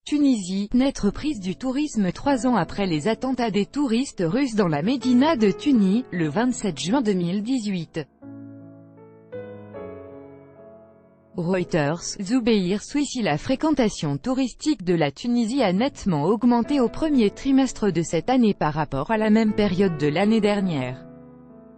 Tunisie, net reprise du tourisme 3 ans après les attentats des touristes russes dans la médina de Tunis, le 27 juin 2018. Reuters, Zoubeir Souissi. La fréquentation touristique de la Tunisie a nettement augmenté au premier trimestre de cette année par rapport à la même période de l'année dernière.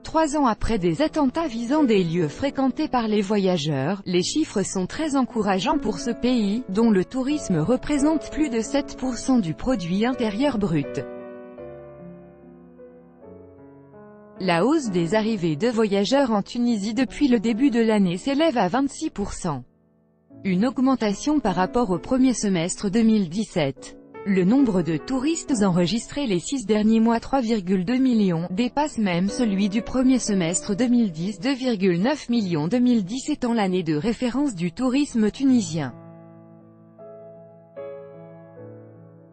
3 ans après des attentats visant des lieux fréquentés par les voyageurs, les chiffres sont très encourageants pour ce pays, dont le tourisme représente plus de 7% du produit intérieur brut. La hausse des arrivées de voyageurs en Tunisie depuis le début de l'année s'élève à 26%. Une augmentation par rapport au premier semestre 2017. Le nombre de touristes enregistrés les 6 derniers mois, 3,2 millions, dépasse même celui du premier semestre 2010, 2,9 millions. 2010 étant l'année de référence du tourisme tunisien.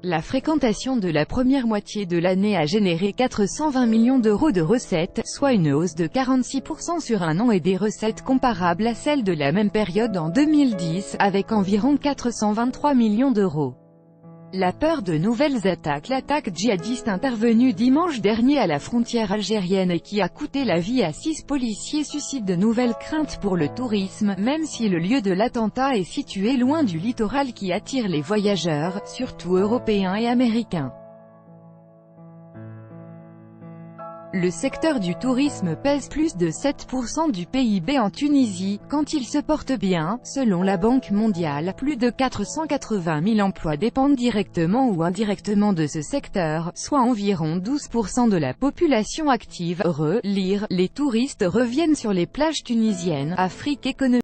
La fréquentation de la première moitié de l'année a généré 420 millions d'euros de recettes, soit une hausse de 46% sur un an et des recettes comparables à celles de la même période en 2010, avec environ 423 millions d'euros. La peur de nouvelles attaques. L'attaque djihadiste intervenue dimanche dernier à la frontière algérienne et qui a coûté la vie à 6 policiers suscite de nouvelles craintes pour le tourisme, même si le lieu de l'attentat est situé loin du littoral qui attire les voyageurs, surtout européens et américains. Le secteur du tourisme pèse plus de 7% du PIB en Tunisie, quand il se porte bien, selon la Banque mondiale. Plus de 480 000 emplois dépendent directement ou indirectement de ce secteur, soit environ 12% de la population active. Les touristes reviennent sur les plages tunisiennes. Afrique économique.